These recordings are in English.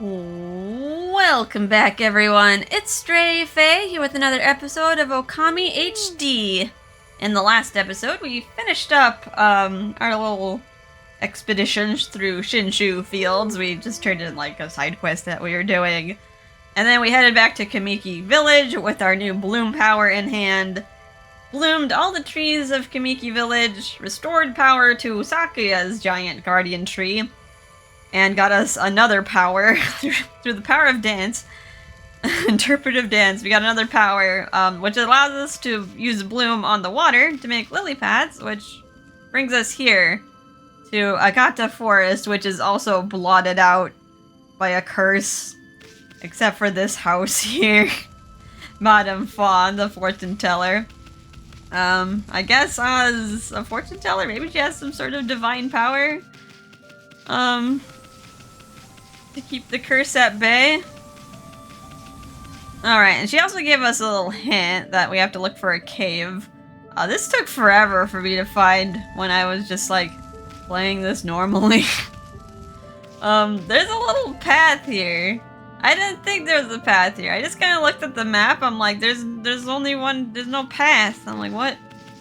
Welcome back, everyone. It's Stray Faye here with another episode of Okami HD. In the last episode, we finished up our little expeditions through Shinshu Fields. We just turned in like a side quest that we were doing. And then we headed back to Kamiki Village with our new bloom power in hand. Bloomed all the trees of Kamiki Village, restored power to Sakuya's giant guardian tree, and got us another power through the power of dance. Interpretive dance. We got another power, which allows us to use bloom on the water to make lily pads, which brings us here to Agata Forest, which is also blotted out by a curse, except for this house here. Madame Fawn, the fortune teller. I guess as a fortune teller, maybe she has some sort of divine power. To keep the curse at bay. Alright, and she also gave us a little hint that we have to look for a cave. This took forever for me to find when I was just, like, playing this normally. There's a little path here. I didn't think there was a path here. I just kind of looked at the map. I'm like, there's only one, there's no path. I'm like, what?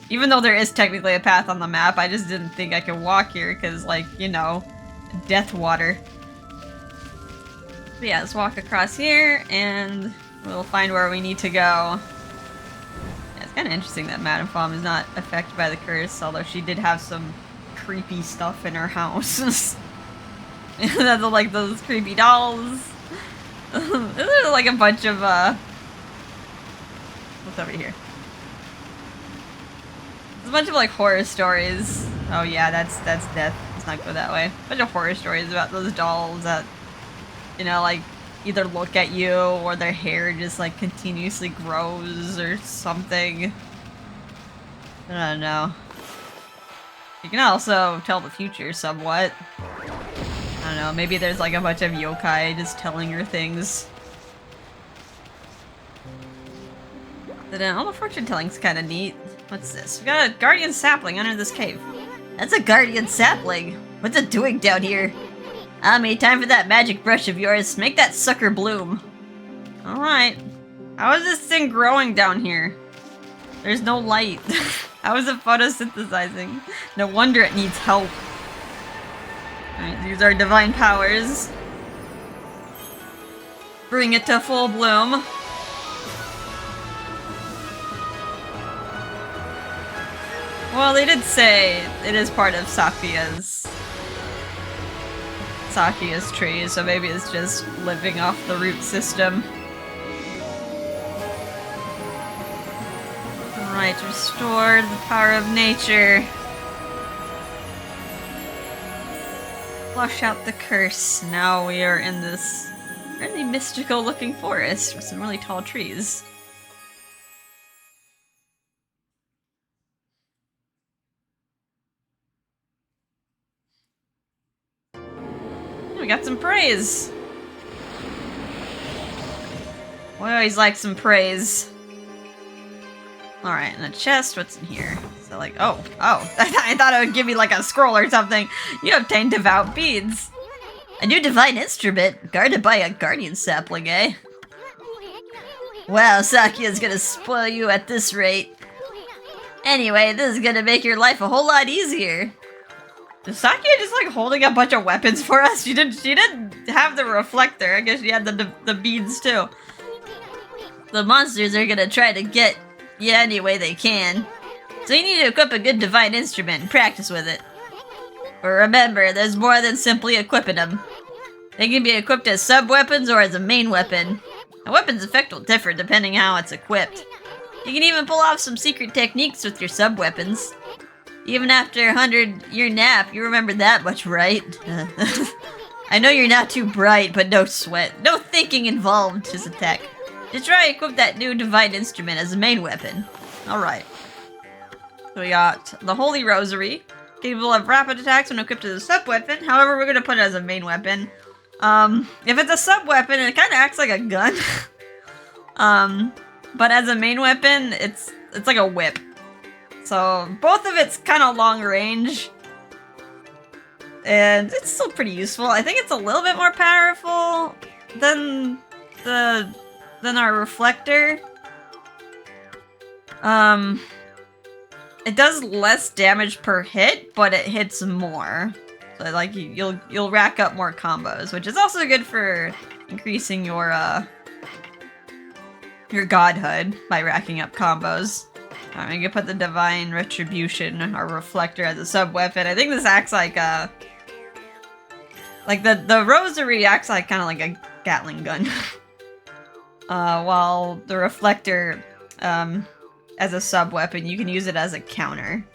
Even though there is technically a path on the map, I just didn't think I could walk here because, like, you know, death water. But yeah, let's walk across here, and we'll find where we need to go. Yeah, it's kind of interesting that Madame Fawn is not affected by the curse, although she did have some creepy stuff in her house. That's like those creepy dolls. There's like a bunch of, what's over here? There's a bunch of, like, horror stories. Oh yeah, that's death. Let's not go that way. A bunch of horror stories about those dolls that, you know, like, either look at you or their hair just, like, continuously grows or something. I don't know. You can also tell the future somewhat. I don't know, maybe there's, like, a bunch of yokai just telling her things. But, all the fortune telling's kind of neat. What's this? We got a guardian sapling under this cave. That's a guardian sapling. What's it doing down here? Ami, time for that magic brush of yours. Make that sucker bloom. Alright. How is this thing growing down here? There's no light. How is it photosynthesizing? No wonder it needs help. Alright, these are divine powers. Bring it to full bloom. Well, they did say it is part of Sakuya's tree, so maybe it's just living off the root system. Alright, restored the power of nature. Flush out the curse. Now we are in this really mystical looking forest with some really tall trees. We got some praise. We always like some praise. Alright, in the chest, what's in here? So like, oh. I thought it would give me like a scroll or something. You obtained devout beads. A new divine instrument, guarded by a guardian sapling, eh? Wow, Sakuya's gonna spoil you at this rate. Anyway, this is gonna make your life a whole lot easier. Is Sakuya just like holding a bunch of weapons for us? She didn't have the reflector. I guess she had the beads too. The monsters are gonna try to get you any way they can. So you need to equip a good divine instrument and practice with it. But remember, there's more than simply equipping them. They can be equipped as sub-weapons or as a main weapon. A weapon's effect will differ depending how it's equipped. You can even pull off some secret techniques with your sub-weapons. Even after a 100-year nap, you remember that much, right? I know you're not too bright, but no sweat. No thinking involved, just attack. Just try to equip that new divine instrument as a main weapon. Alright. So we got the Holy Rosary, capable of rapid attacks when equipped as a sub-weapon. However, we're gonna put it as a main weapon. If it's a sub-weapon, it kinda acts like a gun. But as a main weapon, it's like a whip. So both of it's kind of long range. and it's still pretty useful. I think it's a little bit more powerful than our reflector. It does less damage per hit, but it hits more. So like you'll rack up more combos, which is also good for increasing your godhood by racking up combos. I'm gonna put the Divine Retribution, our reflector, as a sub-weapon. I think this acts like the Rosary acts like kind of like a Gatling gun. While the reflector, as a sub-weapon, you can use it as a counter.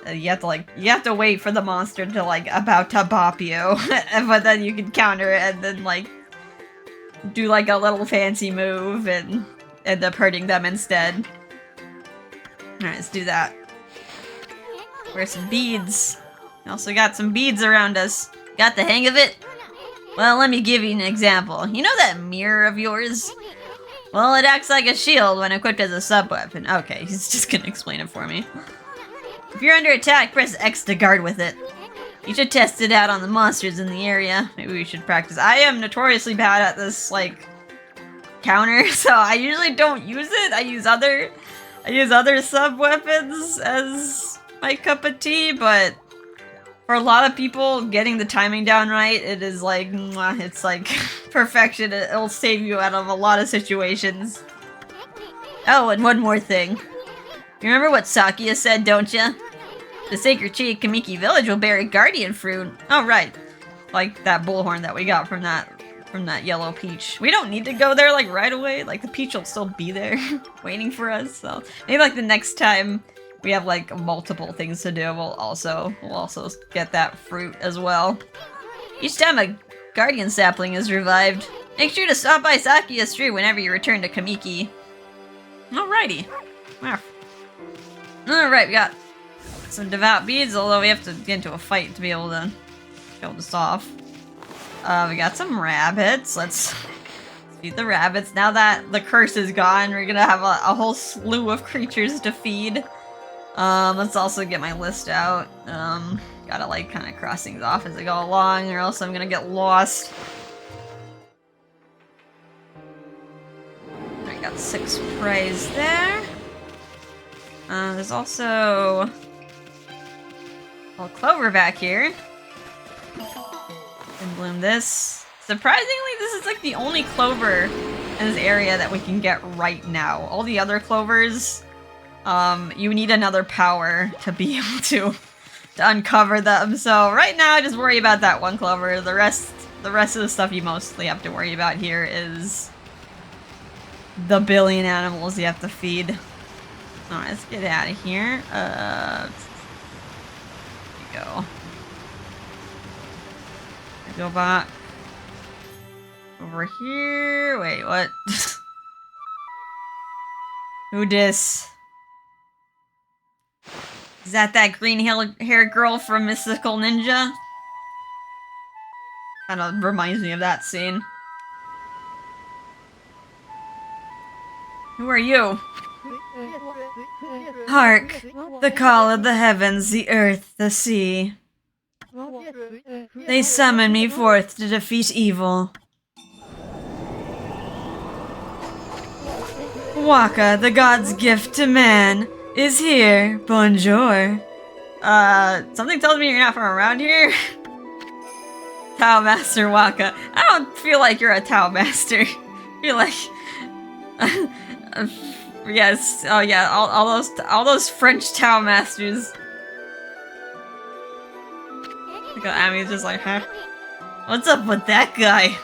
You have to wait for the monster to about to bop you, but then you can counter it and then do a little fancy move and end up hurting them instead. Alright, let's do that. Wear some beads. We also got some beads around us. Got the hang of it? Well, let me give you an example. You know that mirror of yours? Well, it acts like a shield when equipped as a sub-weapon. Okay, he's just gonna explain it for me. If you're under attack, press X to guard with it. You should test it out on the monsters in the area. Maybe we should practice. I am notoriously bad at this, counter, so I usually don't use it. I use other sub-weapons as my cup of tea, but for a lot of people, getting the timing down right, it is mwah, it's perfection. It'll save you out of a lot of situations. Oh, and one more thing. You remember what Sakia said, don't you? The sacred tree at Kamiki Village will bear a guardian fruit. Oh, right. Like that bullhorn that we got from that yellow peach. We don't need to go there right away. The peach will still be there waiting for us. So maybe the next time we have multiple things to do, we'll also get that fruit as well. Each time a guardian sapling is revived, make sure to stop by Sakia's tree whenever you return to Kamiki. Alrighty. Alright, we got some devout beads, although we have to get into a fight to be able to kill this off. We got some rabbits. Let's feed the rabbits. Now that the curse is gone, we're gonna have a whole slew of creatures to feed. Let's also get my list out. Gotta kind of cross things off as I go along, or else I'm gonna get lost. I got 6 praise there. There's also a little clover back here. And bloom this. Surprisingly, this is the only clover in this area that we can get right now. All the other clovers, you need another power to be able to uncover them. So right now, just worry about that one clover. The rest of the stuff you mostly have to worry about here is the billion animals you have to feed. Alright, let's get out of here. There we go. Go back over here. Wait, what? Who dis? Is that green hair girl from Mystical Ninja? Kind of reminds me of that scene. Who are you? Hark! The call of the heavens, the earth, the sea. They summon me forth to defeat evil. Waka, the god's gift to man, is here. Bonjour. Something tells me you're not from around here. Tao Master Waka. I don't feel like you're a Tao Master. I feel like... yes, oh yeah, all those French Tao Masters. Ami's just huh? What's up with that guy?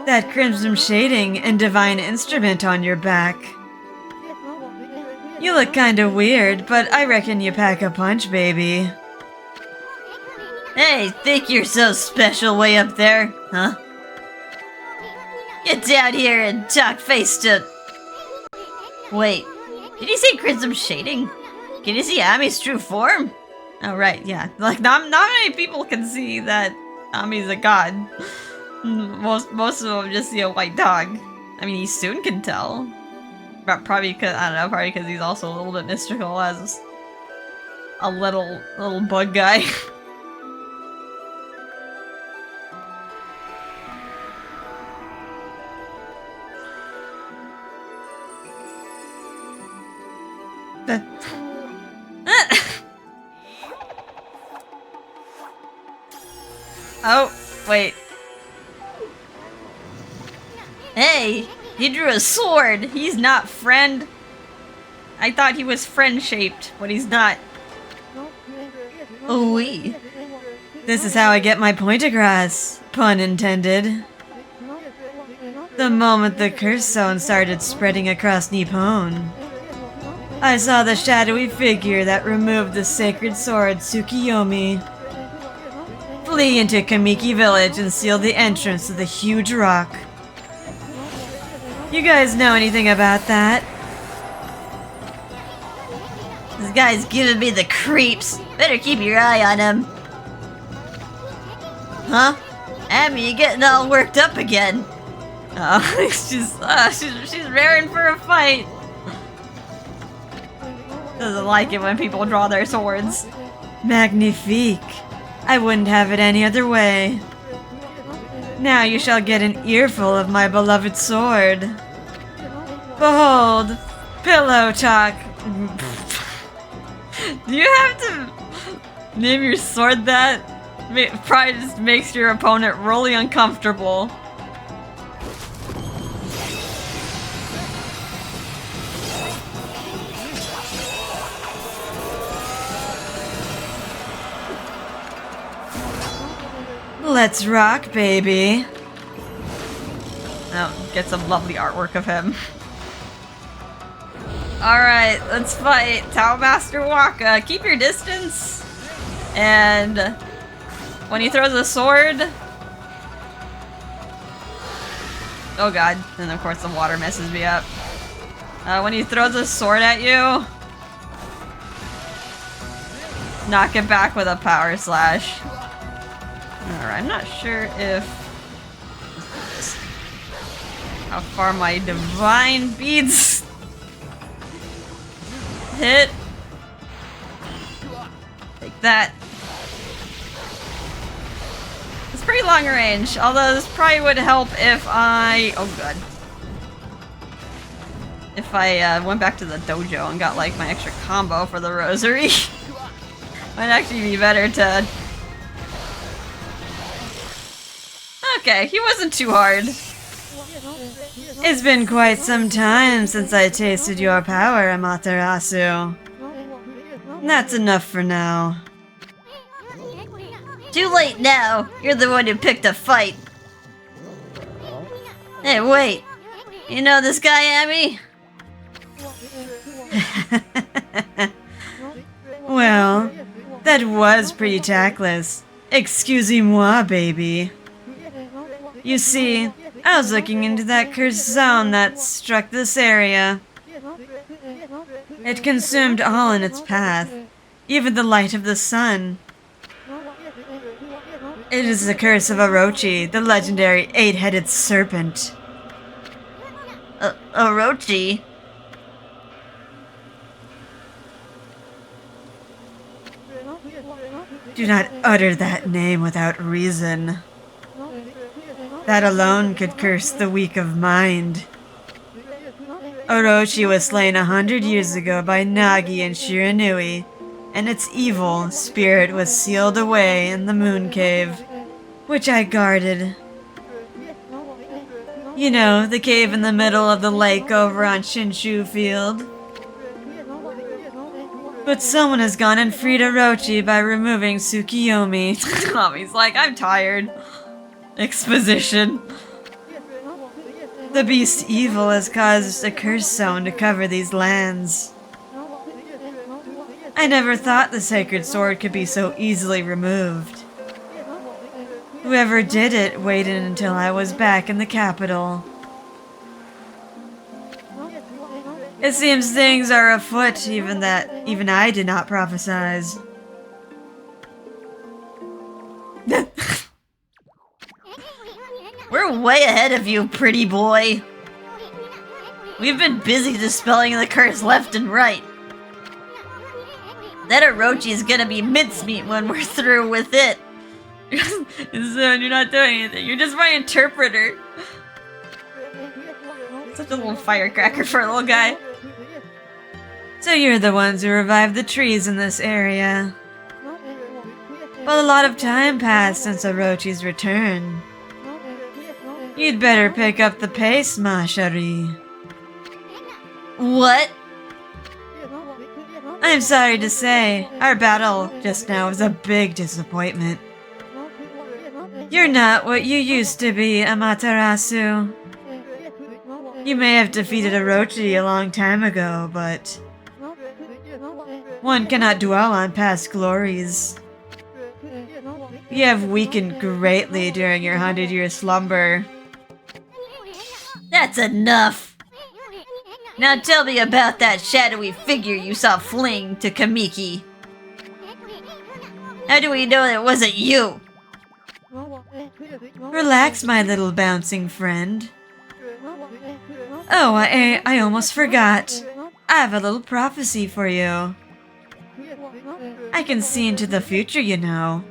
That crimson shading and divine instrument on your back. You look kinda weird, but I reckon you pack a punch, baby. Hey, think you're so special way up there, huh? Get down here and talk face to... Wait, did you say crimson shading? Can you see Ami's true form? Oh, right, yeah. Not many people can see that Ami's a god. Most of them just see a white dog. I mean, he soon can tell. But probably because, I don't know, probably because he's also a little bit mystical as a little bug guy. Oh, wait. Hey, he drew a sword. He's not friend. I thought he was friend-shaped, but he's not. Ooh-wee. This is how I get my point across. Pun intended. The moment the curse zone started spreading across Nippon, I saw the shadowy figure that removed the sacred sword Tsukiyomi flee into Kamiki village and seal the entrance to the huge rock. You guys know anything about that? This guy's giving me the creeps. Better keep your eye on him. Huh? Abby, you getting all worked up again? Oh, she's raring for a fight. Doesn't like it when people draw their swords. Magnifique. I wouldn't have it any other way. Now you shall get an earful of my beloved sword. Behold, pillow talk. Do you have to name your sword that? Probably just makes your opponent really uncomfortable. Let's rock, baby. Oh, get some lovely artwork of him. Alright, let's fight. Tao Master Waka, keep your distance. And when he throws a sword... Oh god, and of course the water messes me up. When he throws a sword at you... knock it back with a power slash. Alright, I'm not sure if... how far my divine beads hit. Take that. It's pretty long range, although this probably would help if I... oh god. If I went back to the dojo and got like my extra combo for the rosary. Might actually be better to... okay, he wasn't too hard. It's been quite some time since I tasted your power, Amaterasu. That's enough for now. Too late now. You're the one who picked a fight. Hey, wait. You know this guy, Abby? Well, that was pretty tactless. Excusez-moi, baby. You see, I was looking into that cursed zone that struck this area. It consumed all in its path, even the light of the sun. It is the curse of Orochi, the legendary 8-headed serpent. Orochi? Do not utter that name without reason. That alone could curse the weak of mind. Orochi was slain 100 years ago by Nagi and Shiranui, and its evil spirit was sealed away in the moon cave, which I guarded. You know, the cave in the middle of the lake over on Shinshu Field. But someone has gone and freed Orochi by removing Tsukiyomi. Tommy's like, I'm tired. Exposition. The beast evil has caused a curse zone to cover these lands. I never thought the sacred sword could be so easily removed. Whoever did it waited until I was back in the capital. It seems things are afoot even I did not prophesize. We're way ahead of you, pretty boy. We've been busy dispelling the curse left and right. That Orochi is gonna be mincemeat when we're through with it. You're not doing anything. You're just my interpreter. Such a little firecracker for a little guy. So you're the ones who revived the trees in this area. Well, a lot of time passed since Orochi's return. You'd better pick up the pace, ma chérie. What? I'm sorry to say, our battle just now was a big disappointment. You're not what you used to be, Amaterasu. You may have defeated Orochi a long time ago, but one cannot dwell on past glories. You have weakened greatly during your 100-year slumber. That's enough! Now tell me about that shadowy figure you saw fling to Kamiki. How do we know it wasn't you? Relax, my little bouncing friend. Oh, I almost forgot. I have a little prophecy for you. I can see into the future, you know.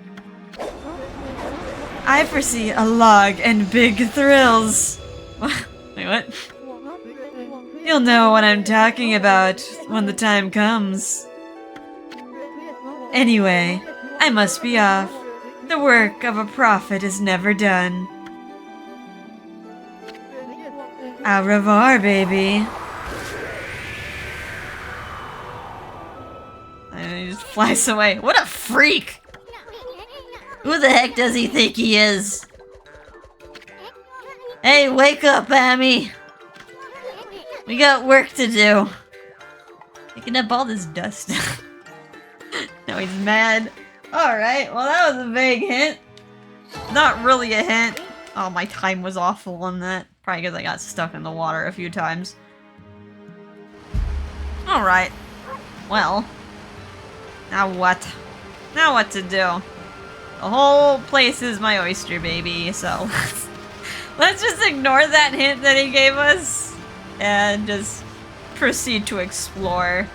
I foresee a log and big thrills. Wait, what? You'll know what I'm talking about when the time comes. Anyway, I must be off. The work of a prophet is never done. Au revoir, baby. And he just flies away. What a freak! Who the heck does he think he is? Hey, wake up, Amy! We got work to do. Picking up all this dust. Now he's mad. Alright, well that was a vague hint. Not really a hint. Oh, my time was awful on that. Probably because I got stuck in the water a few times. Alright. Well. Now what? Now what to do? The whole place is my oyster, baby, so let's just ignore that hint that he gave us and just proceed to explore.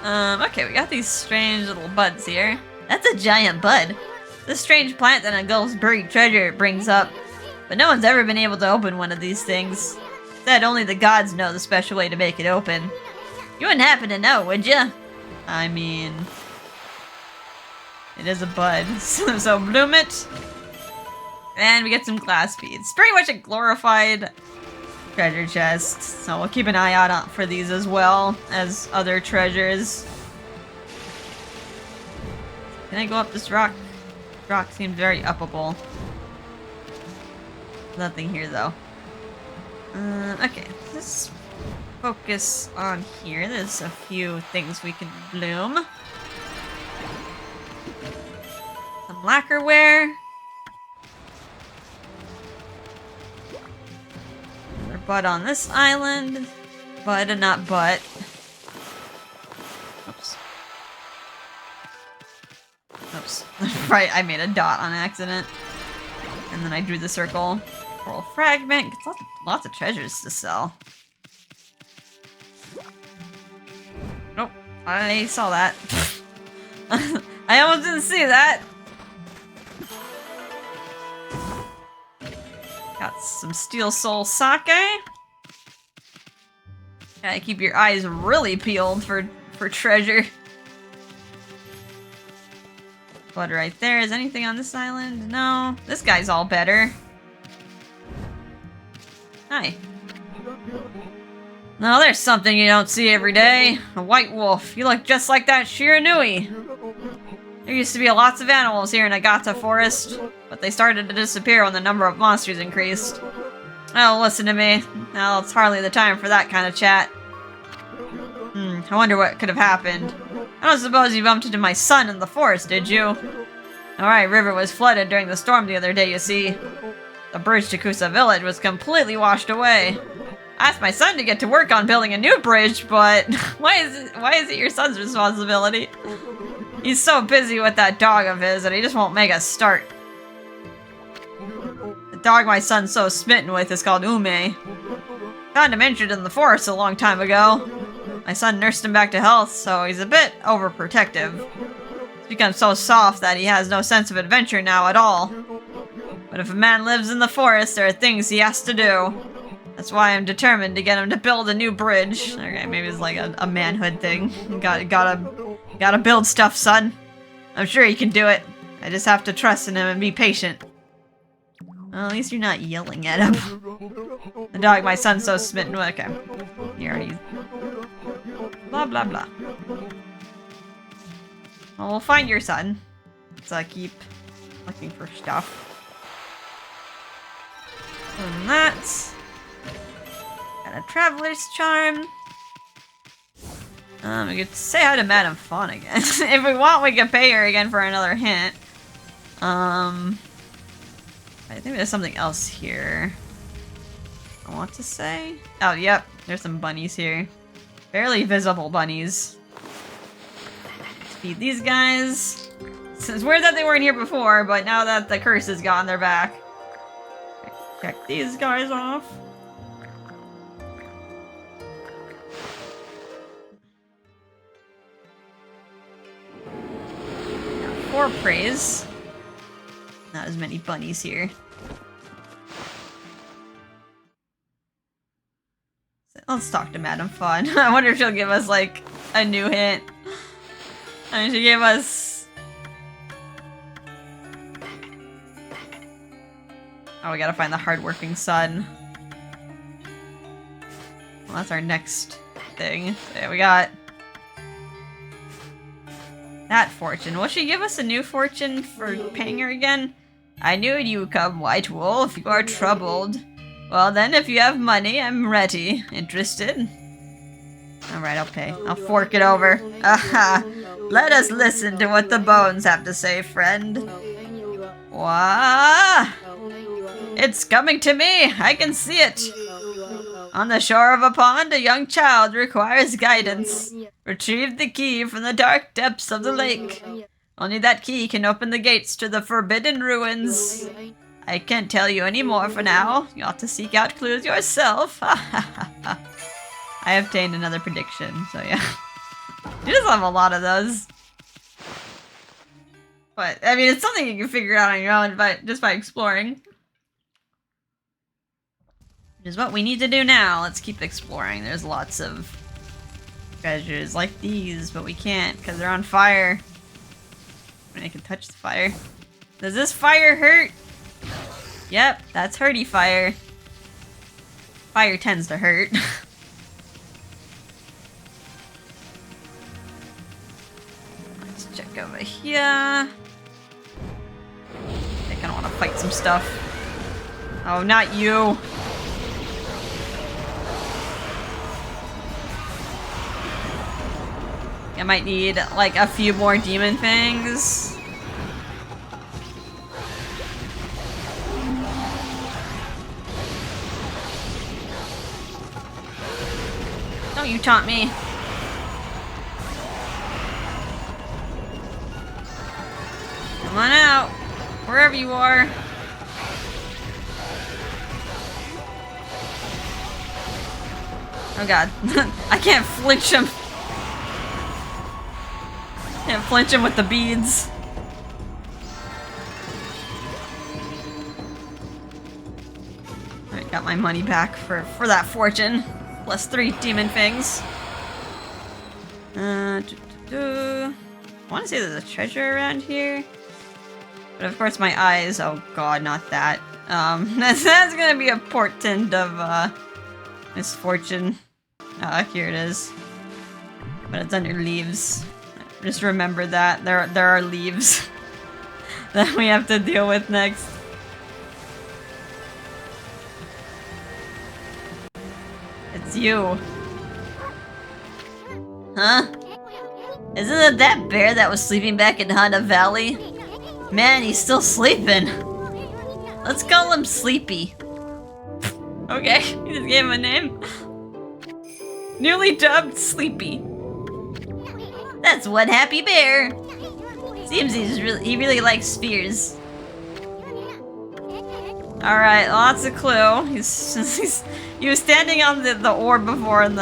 Okay, we got these strange little buds here. That's a giant bud. This strange plant that engulfs buried treasure it brings up. But no one's ever been able to open one of these things. Said only the gods know the special way to make it open. You wouldn't happen to know, would ya? I mean... it is a bud. So bloom it. And we get some glass beads. It's pretty much a glorified treasure chest. So we'll keep an eye out for these as well as other treasures. Can I go up this rock? Rock seemed very uppable. Nothing here though. Okay, let's focus on here. There's a few things we can bloom. Some lacquerware. Another bud on this island. Bud and not butt. Oops. Oops. Right, I made a dot on accident. And then I drew the circle. Coral fragment. Lots of treasures to sell. Nope. I saw that. I almost didn't see that. Got some steel soul sake. Gotta keep your eyes really peeled for treasure. But right there, is anything on this island? No. This guy's all better. Hi. No, there's something you don't see every day. A white wolf. You look just like that Shiranui. There used to be lots of animals here in Agata Forest, but they started to disappear when the number of monsters increased. Oh, listen to me. Now it's hardly the time for that kind of chat. I wonder what could have happened. I don't suppose you bumped into my son in the forest, did you? Alright, river was flooded during the storm the other day, you see. The bridge to Kusa village was completely washed away. I asked my son to get to work on building a new bridge, but why is it your son's responsibility? He's so busy with that dog of his that he just won't make a start. The dog my son's so smitten with is called Ume. Found him injured in the forest a long time ago. My son nursed him back to health, so he's a bit overprotective. He's become so soft that he has no sense of adventure now at all. But if a man lives in the forest, there are things he has to do. That's why I'm determined to get him to build a new bridge. Okay, maybe it's like a manhood thing. Gotta build stuff, son. I'm sure he can do it. I just have to trust in him and be patient. Well, at least you're not yelling at him. The dog, my son's so smitten. Okay. He already... Blah, blah, blah. Well, we'll find your son. So keep looking for stuff. And that. Got a traveler's charm. We could say hi to Madame Fawn again. If we want, we can pay her again for another hint. I think there's something else here. I want to say. Oh, yep. There's some bunnies here. Barely visible bunnies. Let's feed these guys. It's weird that they weren't here before, but now that the curse is gone, they're back. Check these guys off. Now, 4 praise. Not as many bunnies here. Let's talk to Madame Fawn. I wonder if she'll give us, like, a new hint. I mean, she gave us... Oh, we gotta find the hardworking son. Well, that's our next thing. So, yeah, we got... that fortune. Will she give us a new fortune for paying her again? I knew you would come, White Wolf. You are troubled. Well then, if you have money, I'm ready. Interested? Alright, I'll pay. I'll fork it over. Aha! Let us listen to what the bones have to say, friend. Wah! It's coming to me! I can see it! On the shore of a pond, a young child requires guidance. Retrieve the key from the dark depths of the lake. Only that key can open the gates to the forbidden ruins. I can't tell you any more for now. You ought to seek out clues yourself. I obtained another prediction, so yeah. You just have a lot of those. But, I mean, it's something you can figure out on your own just by exploring. Which is what we need to do now. Let's keep exploring. There's lots of treasures like these, but we can't because they're on fire. I mean, I can touch the fire. Does this fire hurt? Yep, that's hurty fire. Fire tends to hurt. Let's check over here. I kind of want to fight some stuff. Oh, not you. I might need, like, a few more demon things. Don't you taunt me. Come on out. Wherever you are. Oh god. I can't flinch him. Can't flinch him with the beads. Alright, got my money back for that fortune. Plus 3 demon things. I want to say there's a treasure around here. But of course my eyes... Oh god, not that. That's gonna be a portent of, misfortune. Here it is. But it's under leaves. Just remember that. There are leaves that we have to deal with next. It's you. Huh? Isn't it that bear that was sleeping back in Hana Valley? Man, he's still sleeping. Let's call him Sleepy. Okay, you just gave him a name. Newly dubbed Sleepy. That's one happy bear. Seems he really likes spears. Alright, well, that's a clue. He was standing on the orb before in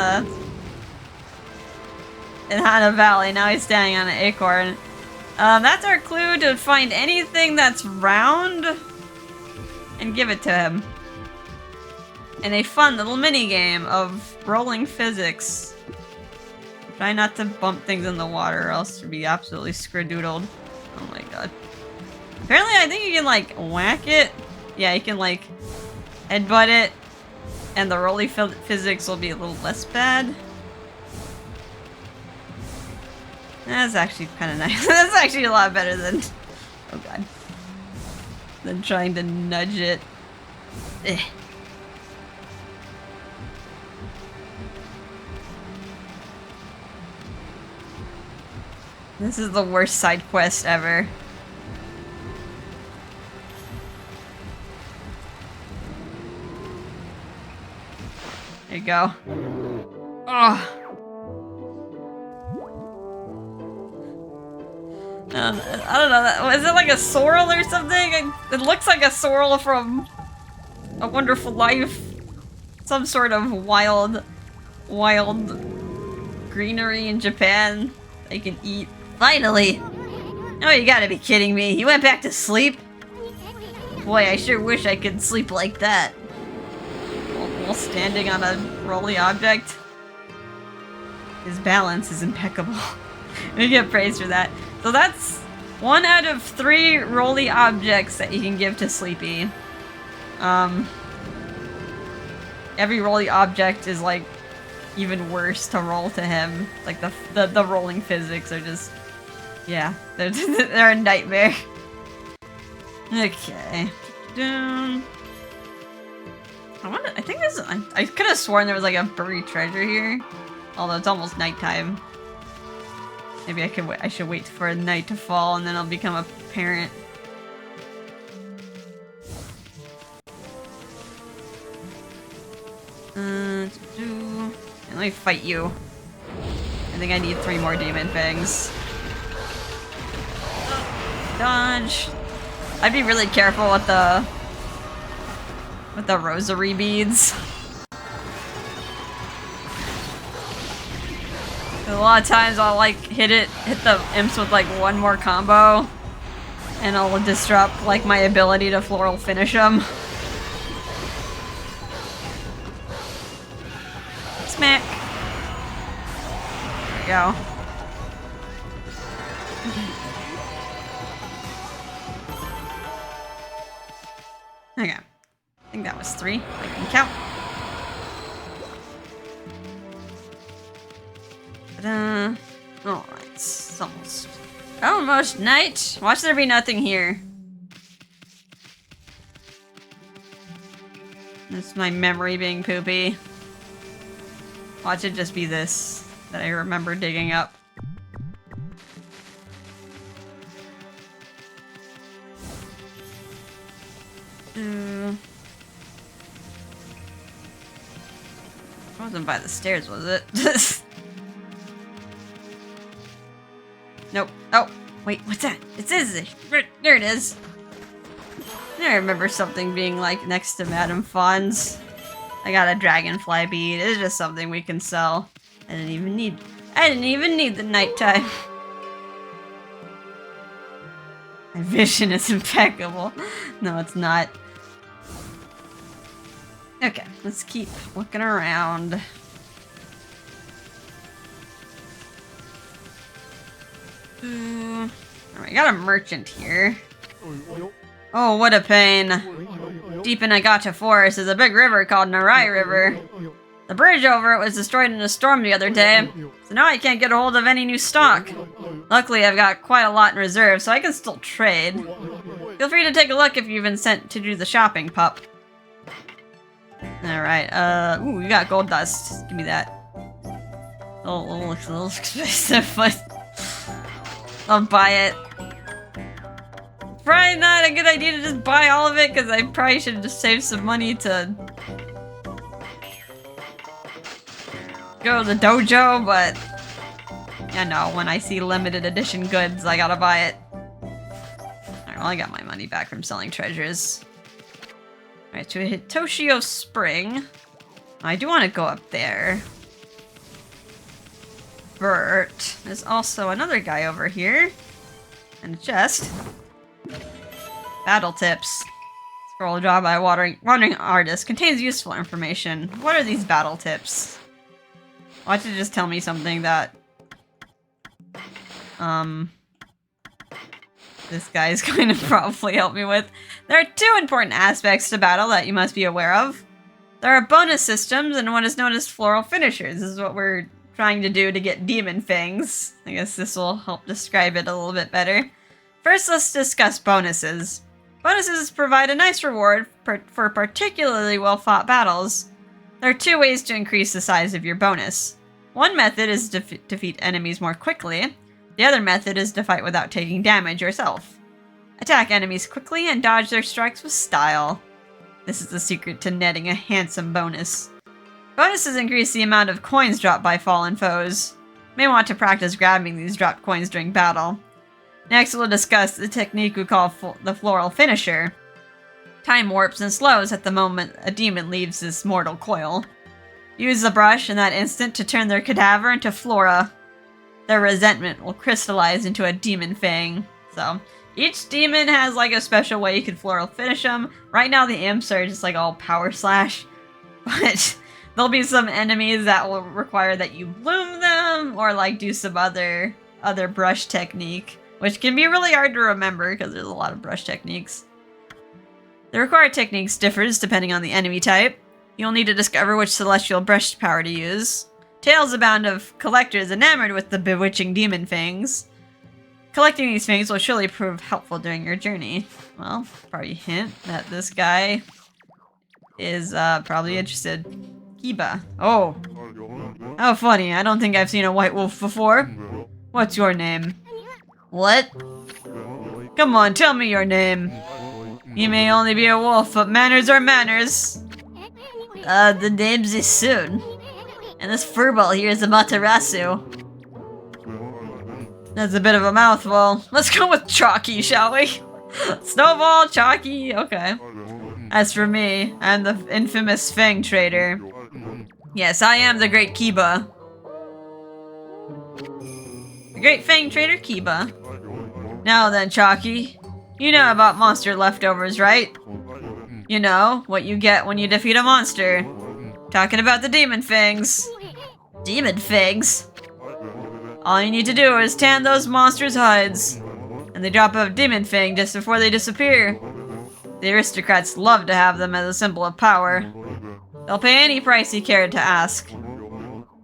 Hana Valley. Now he's standing on an acorn. That's our clue to find anything that's round and give it to him. in a fun little mini game of rolling physics. Try not to bump things in the water or else you'll be absolutely skradoodled. Oh my god. Apparently I think you can like whack it. Yeah, you can like headbutt it and the rolly physics will be a little less bad. That's actually kind of nice. That's actually a lot better than... Oh god. Than trying to nudge it. Ugh. This is the worst side quest ever. There you go. Oh. I don't know. Is it like a sorrel or something? It looks like a sorrel from A Wonderful Life. Some sort of wild greenery in Japan they can eat. Finally! Oh, you gotta be kidding me. You went back to sleep? Boy, I sure wish I could sleep like that. While standing on a rolly object. His balance is impeccable. We get praise for that. So that's 1 out of 3 rolly objects that you can give to Sleepy. Every rolly object is like even worse to roll to him. Like the rolling physics are just, yeah, they're a nightmare. Okay. I think there's, I could have sworn there was like a buried treasure here. Although it's almost nighttime. Maybe I should wait for night to fall and then I'll become a parent. Let me fight you. I think I need 3 more demon fangs. Dodge. I'd be really careful with the rosary beads. A lot of times I'll like hit the imps with like 1 more combo and I'll disrupt like my ability to floral finish them. Smack. There we go. Okay. I think that was 3. I can count. Alright, it's almost night. Watch there be nothing here. That's my memory being poopy. Watch it just be this that I remember digging up. It wasn't by the stairs, was it? Nope. Oh, wait, what's that? It says it. There it is. I remember something being like next to Madame Fawn's. I got a dragonfly bead. It's just something we can sell. I didn't even need the nighttime. My vision is impeccable. No, it's not. Okay, let's keep looking around. Alright, got a merchant here. Oh, what a pain. Deep in Agata Forest is a big river called Narai River. The bridge over it was destroyed in a storm the other day, so now I can't get a hold of any new stock. Luckily, I've got quite a lot in reserve, so I can still trade. Feel free to take a look if you've been sent to do the shopping, pup. Alright, ooh, you got gold dust. Give me that. Oh, looks a little expensive, but I'll buy it. Probably not a good idea to just buy all of it, because I probably should just save some money to go to the dojo, but you know, when I see limited edition goods, I gotta buy it. Alright, well, I got my money back from selling treasures. Alright, to Hitoshio Spring. I do want to go up there. Bert. There's also another guy over here. And a chest. Battle tips. Scroll drawn by a wandering artist contains useful information. What are these battle tips? Why don't you just tell me something that this guy is going to probably help me with. There are two important aspects to battle that you must be aware of. There are bonus systems and what is known as floral finishers. This is what we're trying to do to get demon fangs. I guess this will help describe it a little bit better. First, let's discuss bonuses. Bonuses provide a nice reward for particularly well-fought battles. There are two ways to increase the size of your bonus. One method is to defeat enemies more quickly. The other method is to fight without taking damage yourself. Attack enemies quickly and dodge their strikes with style. This is the secret to netting a handsome bonus. Bonuses increase the amount of coins dropped by fallen foes. You may want to practice grabbing these dropped coins during battle. Next, we'll discuss the technique we call the floral finisher. Time warps and slows at the moment a demon leaves this mortal coil. Use the brush in that instant to turn their cadaver into flora. Their resentment will crystallize into a demon fang. So, each demon has like a special way you can floral finish them. Right now the imps are just like all power slash. But there'll be some enemies that will require that you bloom them or like do some other brush technique. Which can be really hard to remember because there's a lot of brush techniques. The required techniques differs depending on the enemy type. You'll need to discover which celestial brush power to use. Tales abound of collectors enamored with the bewitching demon fangs. Collecting these fangs will surely prove helpful during your journey. Well, probably hint that this guy is probably interested. Kiba. Oh. How funny. I don't think I've seen a white wolf before. What's your name? What? Come on, tell me your name. You may only be a wolf, but manners are manners. The name's Isun. And this furball here is a Matarasu. That's a bit of a mouthful. Let's go with Chalky, shall we? Snowball, Chalky, okay. As for me, I'm the infamous Fang Trader. Yes, I am the Great Kiba. The Great Fang Trader Kiba. Now then, Chalky. You know about monster leftovers, right? You know, what you get when you defeat a monster. Talking about the demon fangs. Demon fangs? All you need to do is tan those monsters' hides. And they drop a demon fang just before they disappear. The aristocrats love to have them as a symbol of power. They'll pay any price you care to ask.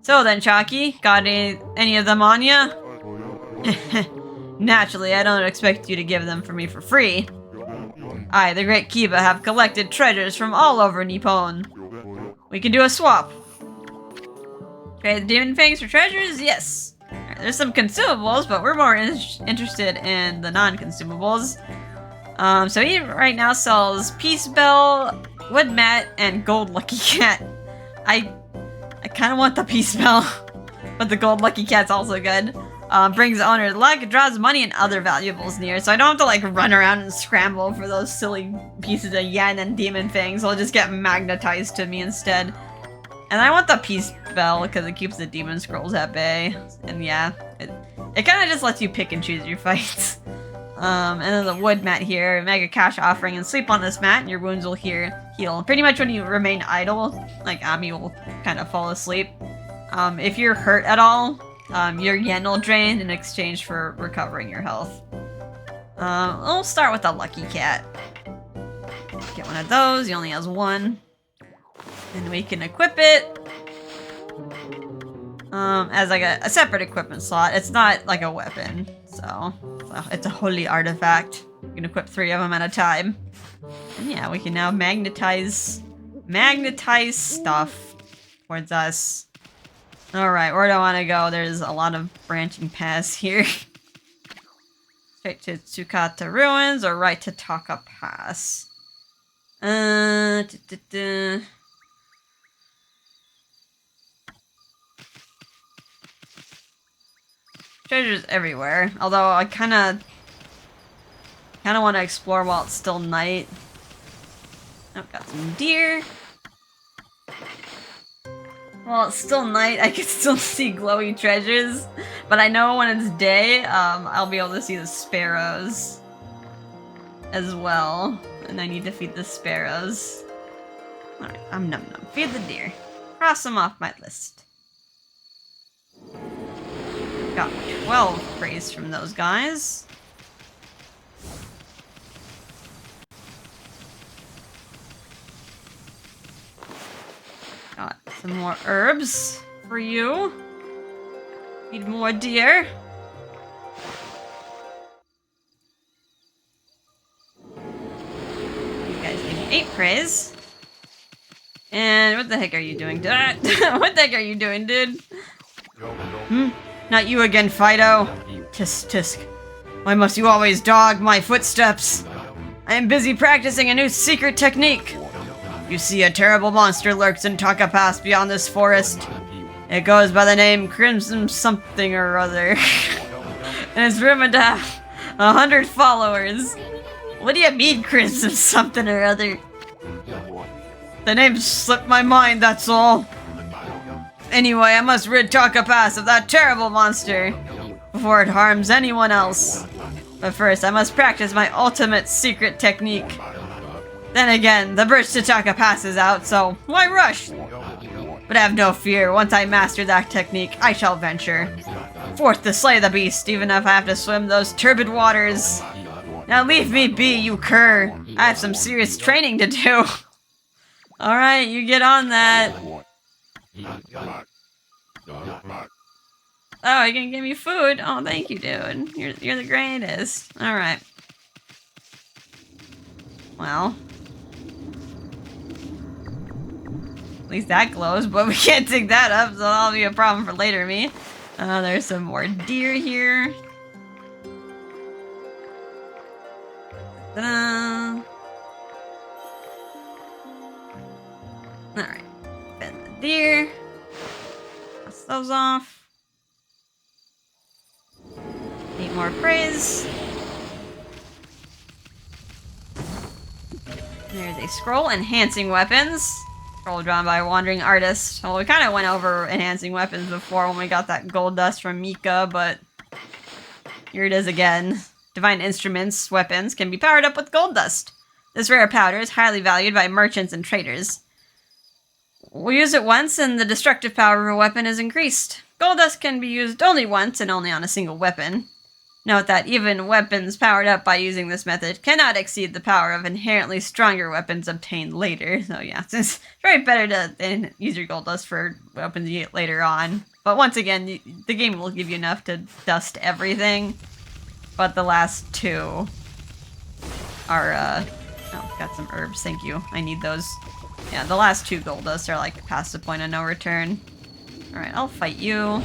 So then, Chalky, got any of them on ya? Naturally, I don't expect you to give them for me for free. I, the Great Kiba, have collected treasures from all over Nippon. We can do a swap. Trade the demon fangs for treasures? Yes. Right, there's some consumables, but we're more interested in the non-consumables. So he right now sells Peace Bell, Wood Mat, and Gold Lucky Cat. I kind of want the Peace Bell, but the Gold Lucky Cat's also good. Brings owner luck, draws money and other valuables near, so I don't have to like run around and scramble for those silly pieces of yen and demon fangs. They'll just get magnetized to me instead. And I want the Peace Bell because it keeps the demon scrolls at bay. And yeah, it kind of just lets you pick and choose your fights. And then the wood mat here, mega cash offering, and sleep on this mat and your wounds will heal. Pretty much when you remain idle, like Ami will kind of fall asleep. If you're hurt at all, your yen will drain in exchange for recovering your health. We'll start with the Lucky Cat. Get one of those, he only has one. And we can equip it as like a separate equipment slot. It's not like a weapon, so it's a holy artifact. You can equip 3 of them at a time. And yeah, we can now magnetize stuff towards us. Alright, where do I want to go? There's a lot of branching paths here. Straight to Tsukata Ruins or right to Taka Pass? Treasures everywhere, although I kind of want to explore while it's still night. Oh, got some deer. While it's still night, I can still see glowy treasures, but I know when it's day, I'll be able to see the sparrows as well. And I need to feed the sparrows. Alright, num num. Feed the deer. Cross them off my list. Got 12 praise from those guys. Got some more herbs for you. Feed more deer. You guys gave me 8 praise. And what the heck are you doing, dude? What the heck are you doing, dude? Hmm? Not you again, Fido. Tisk tisk. Why must you always dog my footsteps? I am busy practicing a new secret technique. You see, a terrible monster lurks in Taka Pass beyond this forest. It goes by the name Crimson something or other. And it's rumored to have 100 followers. What do you mean, Crimson something or other? The name slipped my mind, that's all. Anyway, I must rid Taka Pass of that terrible monster before it harms anyone else. But first, I must practice my ultimate secret technique. Then again, the bridge to Taka Pass is out, so why rush? But have no fear, once I master that technique, I shall venture forth to slay the beast, even if I have to swim those turbid waters. Now leave me be, you cur. I have some serious training to do. Alright, you get on that. Oh, you're gonna give me food? Oh, thank you, dude. You're the greatest. Alright. Well. At least that glows, but we can't dig that up, so that'll be a problem for later me. There's some more deer here. Ta-da! Alright. Bend the deer. Pass those off. Need more praise. There's a scroll, enhancing weapons. Scroll drawn by a wandering artist. Well, we kind of went over enhancing weapons before when we got that gold dust from Mika, but here it is again. Divine instruments, weapons, can be powered up with gold dust. This rare powder is highly valued by merchants and traders. We use it once and the destructive power of a weapon is increased. Gold dust can be used only once and only on a single weapon. Note that even weapons powered up by using this method cannot exceed the power of inherently stronger weapons obtained later. So yeah, it's very better to use your gold dust for weapons you get later on. But once again, the game will give you enough to dust everything. But the last two are, oh, got some herbs, thank you. I need those. Yeah, the last two gold dust are like past the point of no return. Alright, I'll fight you.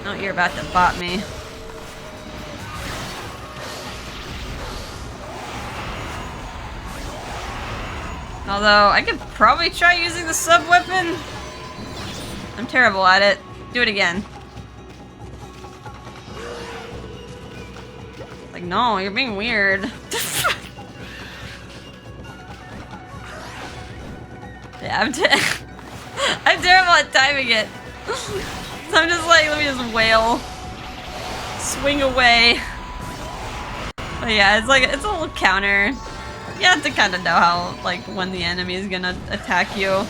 Oh, you're about to bot me. Although, I could probably try using the sub-weapon. I'm terrible at it. Do it again. Like, no, you're being weird. Yeah, I'm terrible at timing it. So I'm just like, let me just wail. Swing away. But yeah, it's like, it's a little counter. You have to kind of know how, like, when the enemy is gonna attack you.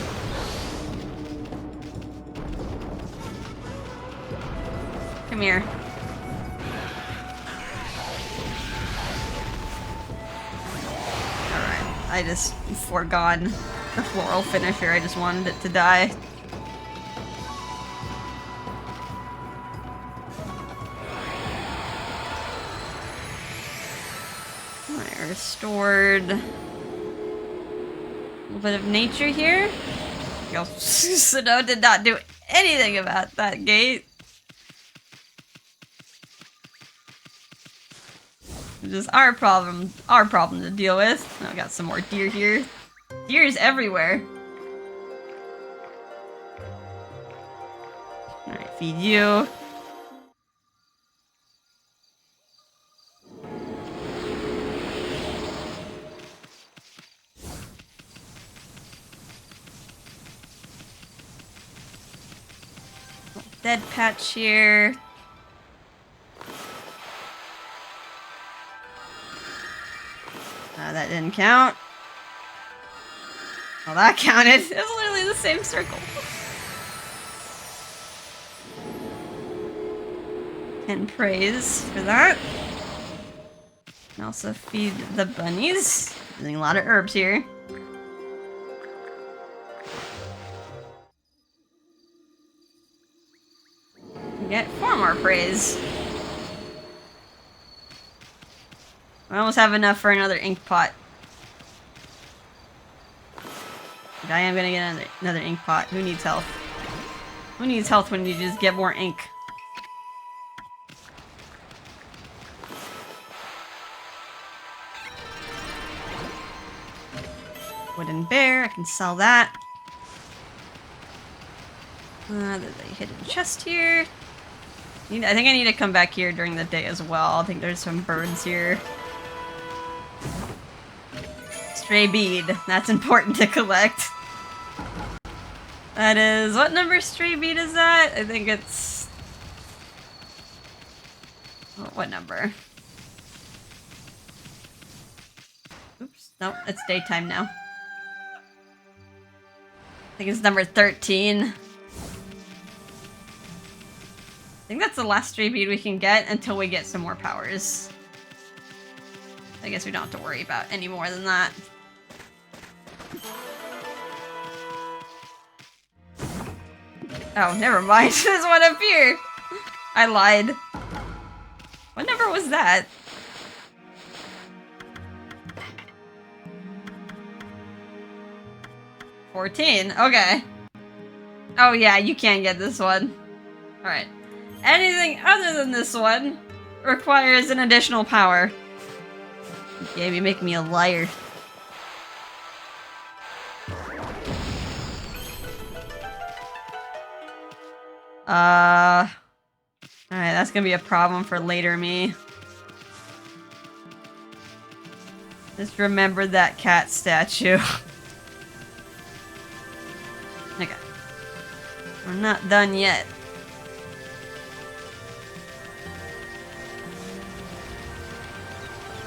Come here. Alright, I just forgone the floral finisher, I just wanted it to die. Alright, restored a little bit of nature here. Sano did not do anything about that gate. It's just our problem to deal with. Now I got some more deer here. Deer's everywhere. Alright, feed you. Dead patch here. That didn't count. Well, that counted. It was literally the same circle. 10 praise for that. And also feed the bunnies. Using a lot of herbs here. We get 4 more praise. I almost have enough for another ink pot. But I am gonna get another ink pot. Who needs health? Who needs health when you just get more ink? Wooden bear, I can sell that. There's a hidden chest here. I think I need to come back here during the day as well. I think there's some birds here. Stray bead. That's important to collect. That is... What number stray bead is that? I think it's... What number? Oops. Nope, it's daytime now. I think it's number 13. I think that's the last stray bead we can get until we get some more powers. I guess we don't have to worry about any more than that. Oh, never mind. There's one up here. I lied. What number was that? 14. Okay. Oh yeah, you can get this one. Alright. Anything other than this one requires an additional power. Yeah, you make me a liar. Alright, that's gonna be a problem for later me. Just remember that cat statue. Okay. We're not done yet.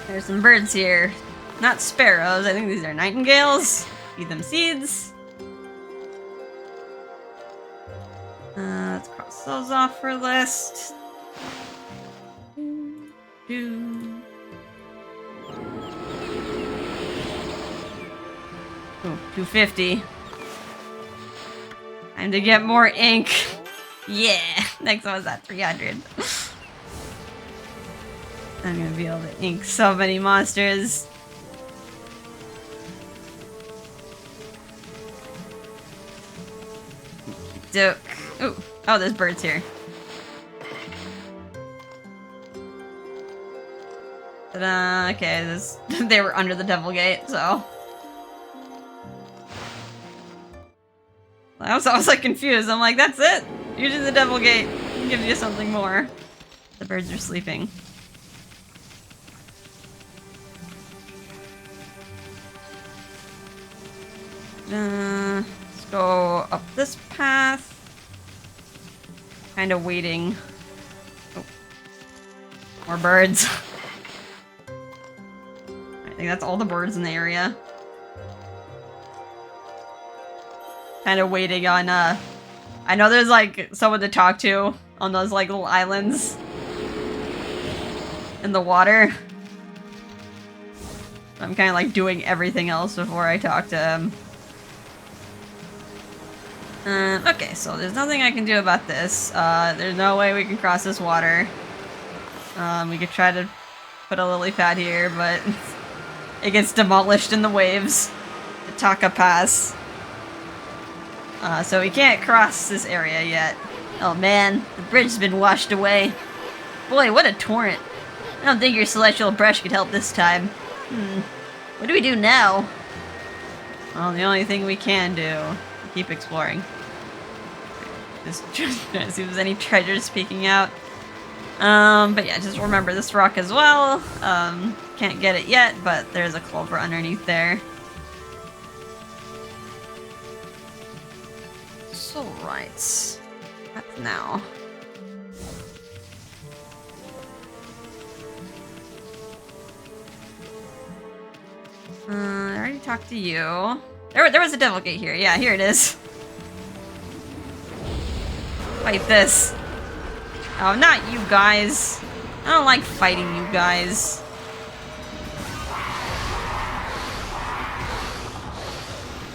There's some birds here. Not sparrows, I think these are nightingales. Feed them seeds. Let's cross those off for list. Ooh, 250. Time to get more ink. Yeah! Next one was at 300. I'm gonna be able to ink so many monsters. Duke. Ooh. Oh, there's birds here. Ta-da! Okay, they were under the devil gate, so. I was like confused. I'm like, that's it? Usually the devil gate gives you something more. The birds are sleeping. Let's go up this path. Kind of waiting. Oh. More birds. I think that's all the birds in the area. Kind of waiting on, I know there's, like, someone to talk to on those, like, little islands in the water. I'm kind of, like, doing everything else before I talk to him. Okay, so there's nothing I can do about this. There's no way we can cross this water. We could try to put a lily pad here, but it gets demolished in the waves. The Taka Pass. So we can't cross this area yet. Oh man, the bridge's been washed away. Boy, what a torrent. I don't think your celestial brush could help this time. What do we do now? Well, the only thing we can do, keep exploring. Just trying to see if there's any treasures peeking out. But yeah, just remember this rock as well. Can't get it yet, but there's a clover underneath there. So right. That's now. I already talked to you. There was a devil gate here. Yeah, here it is. Fight this. Oh, not you guys. I don't like fighting you guys.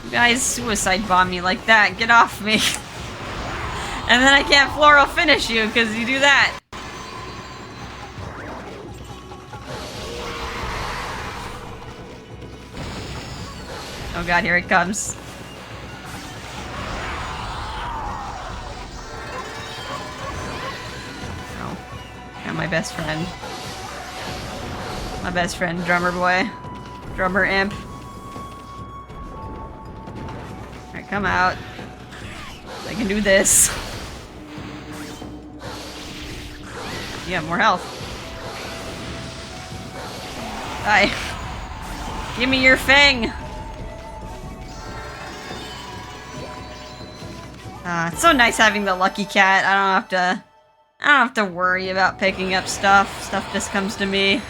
You guys suicide bomb me like that. Get off me. And then I can't floral finish you because you do that. Oh god, here it comes. Oh. And my best friend. My best friend, drummer boy. Drummer imp. Alright, come out. I can do this. You have more health. Die. Give me your fang! It's so nice having the lucky cat. I don't have to worry about picking up stuff. Stuff just comes to me.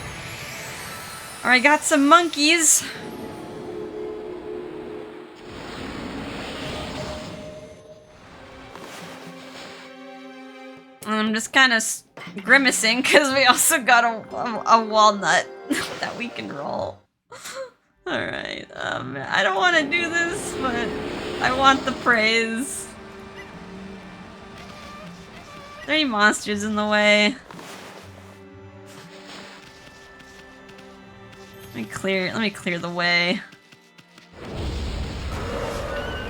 Alright, got some monkeys. I'm just kind of grimacing because we also got a walnut that we can roll. Alright, I don't want to do this, but I want the praise. Are there any monsters in the way? Let me clear the way.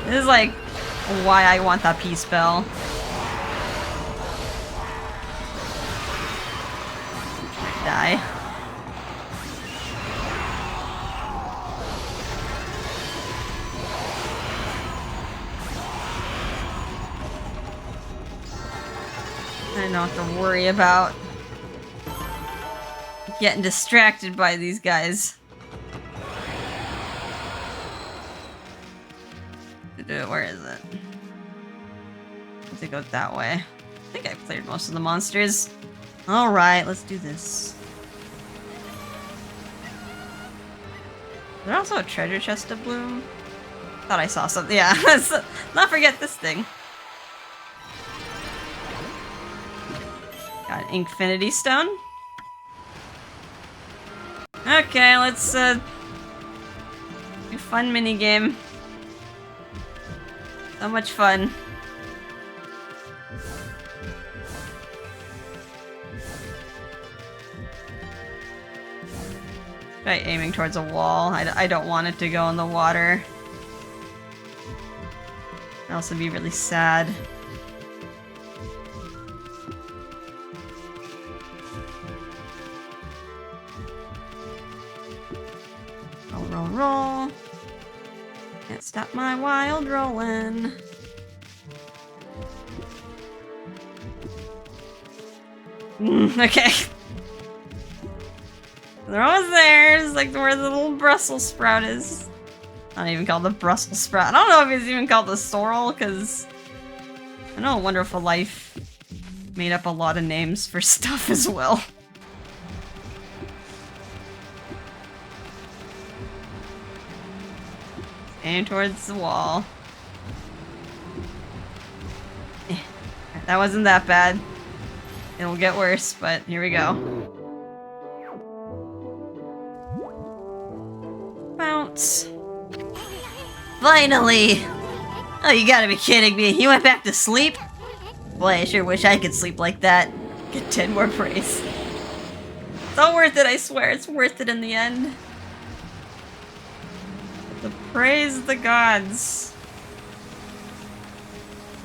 This is like why I want that peace spell. Die. I don't have to worry about getting distracted by these guys. Where is it? I have to go that way. I think I've cleared most of the monsters. Alright, let's do this. Is there also a treasure chest of bloom? Thought I saw something. Yeah, let's not forget this thing. Got an infinity stone. Okay, let's do fun minigame. So much fun. Try aiming towards a wall. I don't want it to go in the water. I'd also be really sad. Roll, roll, roll. Can't stop my wild rolling. Okay. They're always there. It's like where the little Brussels sprout is. Not even called the Brussels sprout. I don't know if it's even called the sorrel, because I know A Wonderful Life made up a lot of names for stuff as well. Aim towards the wall. That wasn't that bad. It'll get worse, but here we go. Bounce. Finally! Oh, you gotta be kidding me. You went back to sleep? Boy, I sure wish I could sleep like that. Get 10 more praise. It's all worth it, I swear. It's worth it in the end. To praise the gods.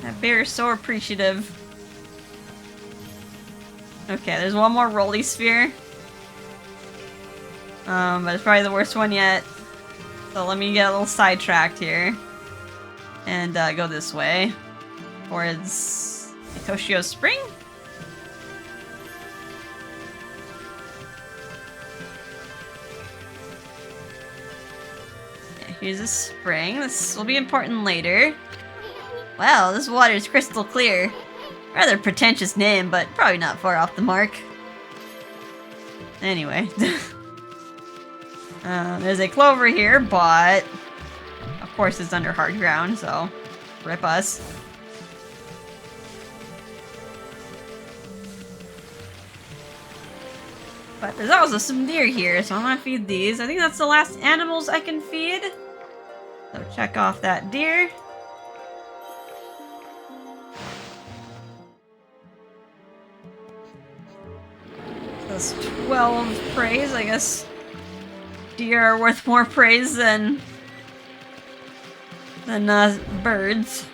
That bear is so appreciative. Okay, there's one more rolly sphere. But it's probably the worst one yet. So let me get a little sidetracked here. And go this way. Towards Toshio Spring? Yeah, here's a spring. This will be important later. Wow, this water is crystal clear. Rather pretentious name, but probably not far off the mark. Anyway. There's a clover here, but of course it's under hard ground, so rip us. But there's also some deer here, so I'm gonna feed these. I think that's the last animals I can feed. So check off that deer. That's 12 praise. I guess deer are worth more praise than birds.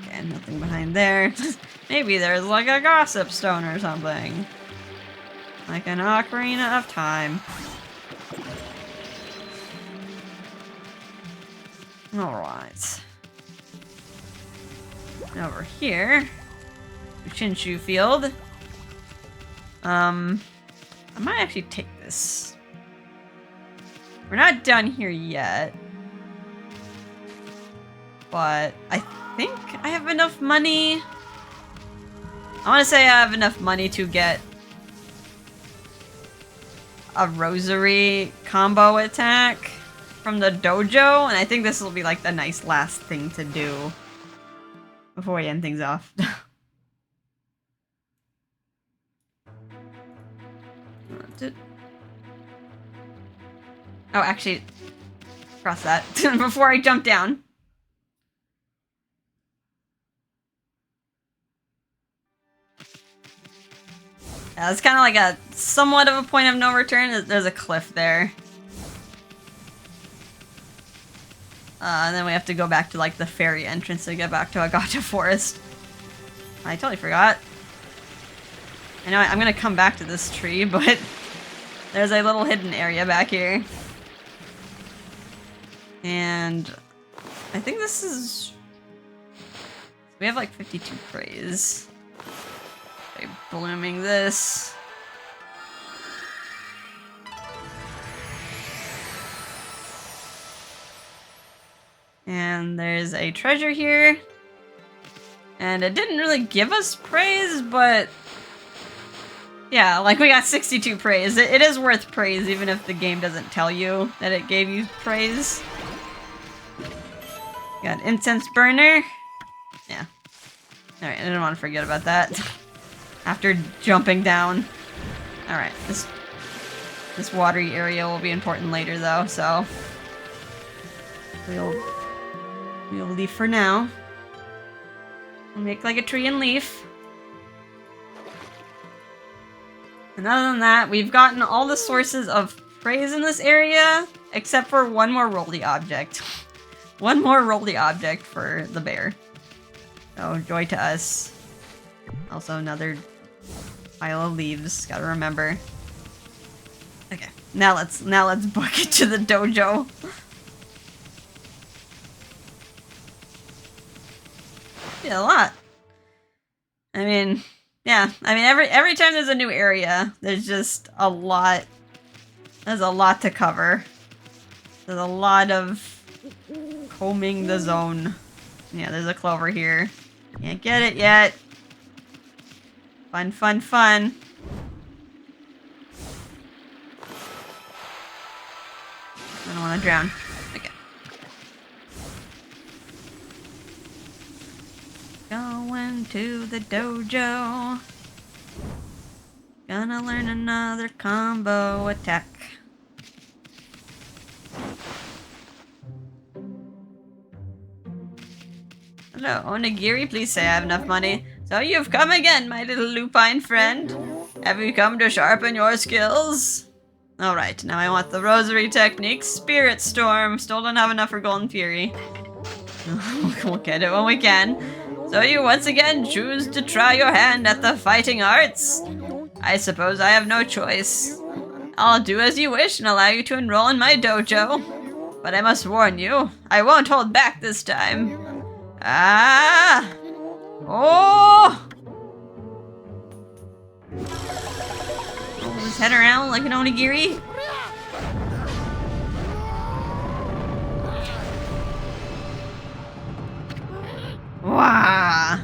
Okay, nothing behind there. Maybe there's like a gossip stone or something. Like an ocarina of time. Alright. Over here. Chinshu Field. I might actually take this. We're not done here yet. But I think I have enough money. I want to say I have enough money to get a rosary combo attack from the dojo, and I think this will be like the nice last thing to do before we end things off. Oh, actually, cross that before I jump down. Yeah, it's kind of like a somewhat of a point of no return. There's a cliff there. And then we have to go back to like the ferry entrance to get back to Agata Forest. I totally forgot. I know I'm gonna come back to this tree, but there's a little hidden area back here. And I think this is... We have like 52 praise. Okay, blooming this. And there's a treasure here. And it didn't really give us praise, but... Yeah, like we got 62 praise. It is worth praise even if the game doesn't tell you that it gave you praise. Got incense burner. Yeah. Alright, I didn't want to forget about that. After jumping down. Alright, this watery area will be important later though, so... We'll leave for now. We'll make like a tree and leaf. And other than that, we've gotten all the sources of praise in this area, except for one more roly object. One more roly object for the bear. So, joy to us. Also another pile of leaves, gotta remember. Okay, now let's book it to the dojo. Yeah, a lot. I mean, yeah. I mean, every time there's a new area, there's just a lot. There's a lot to cover. There's a lot of combing the zone. Yeah, there's a clover here. Can't get it yet. Fun, fun, fun. I don't want to drown. Okay. Going to the dojo. Gonna learn another combo attack. Hello, Onigiri, please say I have enough money. So you've come again, my little lupine friend. Have you come to sharpen your skills? Alright, now I want the rosary technique, Spirit Storm. Still don't have enough for Golden Fury. We'll get it when we can. So you once again choose to try your hand at the fighting arts? I suppose I have no choice. I'll do as you wish and allow you to enroll in my dojo. But I must warn you, I won't hold back this time. Ah! Oh! Roll his head around like an onigiri. Wow!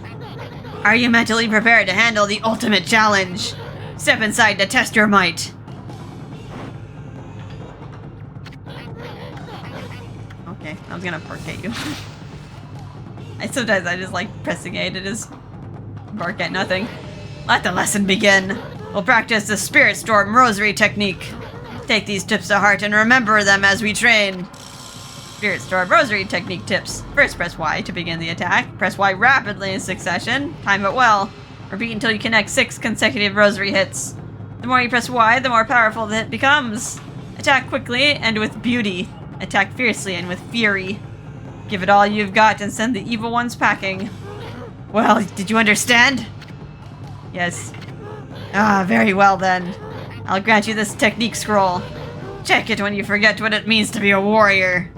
Are you mentally prepared to handle the ultimate challenge? Step inside to test your might. Okay, I was gonna bark at you. Sometimes I just like pressing A to just bark at nothing. Let the lesson begin. We'll practice the Spirit Storm Rosary technique. Take these tips to heart and remember them as we train. Spirit Storm Rosary technique tips. First, press Y to begin the attack. Press Y rapidly in succession. Time it well. Repeat until you connect 6 consecutive Rosary hits. The more you press Y, the more powerful the hit becomes. Attack quickly and with beauty. Attack fiercely and with fury. Give it all you've got and send the evil ones packing. Well, did you understand? Yes. Ah, very well then. I'll grant you this technique scroll. Check it when you forget what it means to be a warrior.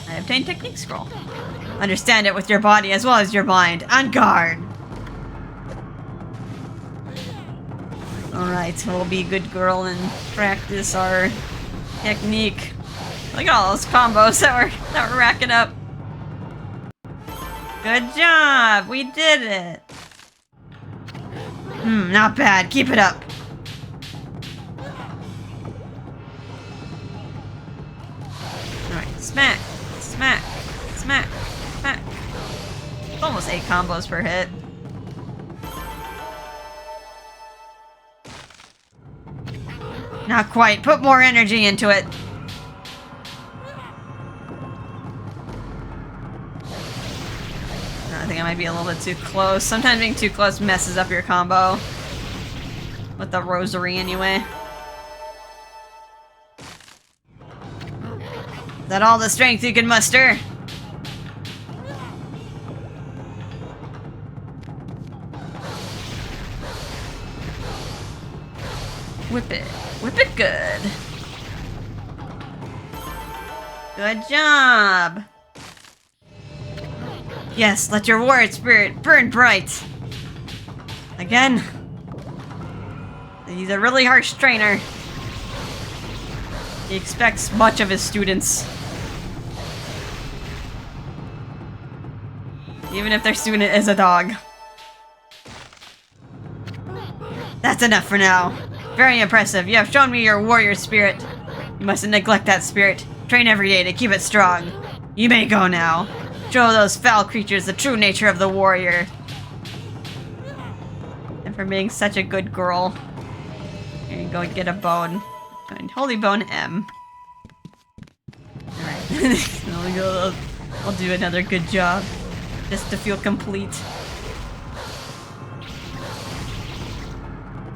I obtained technique scroll. Understand it with your body as well as your mind. On guard! Alright, we'll be a good girl and practice our technique. Look at all those combos that we're racking up. Good job! We did it! Not bad. Keep it up. Alright, smack, smack, smack, smack. It's almost 8 combos per hit. Not quite. Put more energy into it. I think I might be a little bit too close. Sometimes being too close messes up your combo. With the rosary, anyway. Is that all the strength you can muster? Whip it. Whip it good. Good job. Yes, let your warrior spirit burn bright. Again. He's a really harsh trainer. He expects much of his students. Even if their student is a dog. That's enough for now. Very impressive. You have shown me your warrior spirit. You mustn't neglect that spirit. Train every day to keep it strong. You may go now. Show those foul creatures the true nature of the warrior. And for being such a good girl. Here you go, get a bone. Holy bone M. Alright. I'll do another good job. Just to feel complete.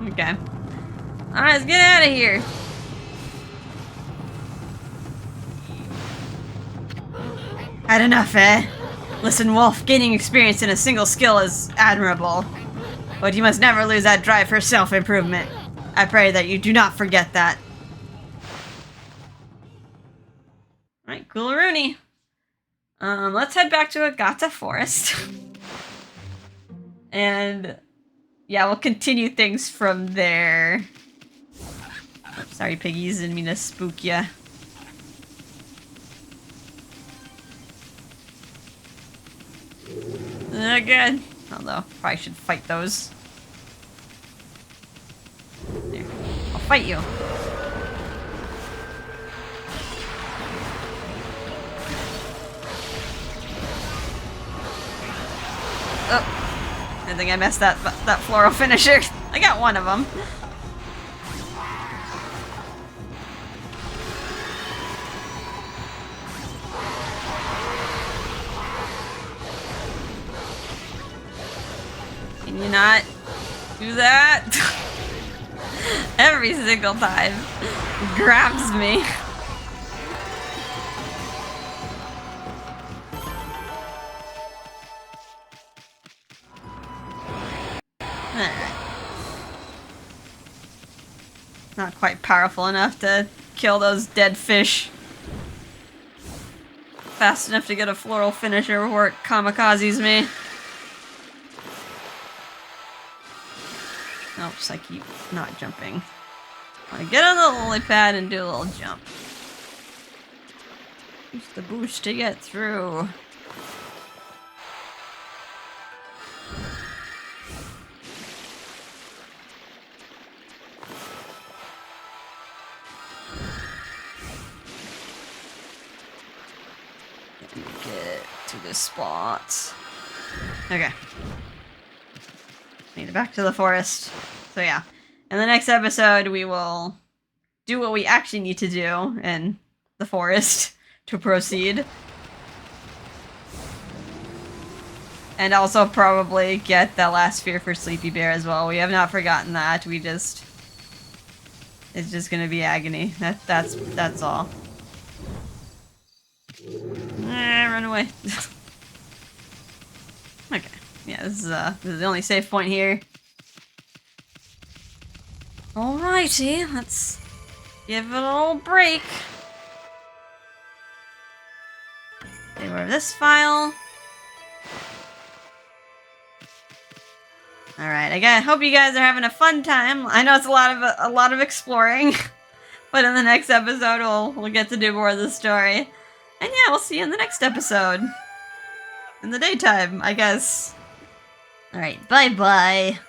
Okay. Alright, let's get out of here. Had enough, eh? Listen, Wolf, gaining experience in a single skill is admirable. But you must never lose that drive for self-improvement. I pray that you do not forget that. Alright, cool Rooney. Let's head back to Agata Forest. And yeah, we'll continue things from there. Oh, sorry, piggies, didn't mean to spook ya. Good. Although, probably should fight those. There. I'll fight you. Oh. I think I messed that floral finisher. I got one of them. Can you not do that? Every single time. Grabs me. Not quite powerful enough to kill those dead fish. Fast enough to get a floral finisher before it kamikazes me. Oops, I keep not jumping. I get on the lily pad and do a little jump. Use the boost to get through. to this spot. Okay. Made it back to the forest. So yeah. In the next episode, we will do what we actually need to do in the forest to proceed. And also probably get that last sphere for Sleepy Bear as well. We have not forgotten that. We just... It's just gonna be agony. That's all. Run away. Okay. Yeah, this is the only safe point here. Alrighty, let's give it a little break. Get rid of this file. Alright, I hope you guys are having a fun time. I know it's a lot of exploring. But in the next episode we'll get to do more of the story. And yeah, we'll see you in the next episode. In the daytime, I guess. Alright, bye-bye.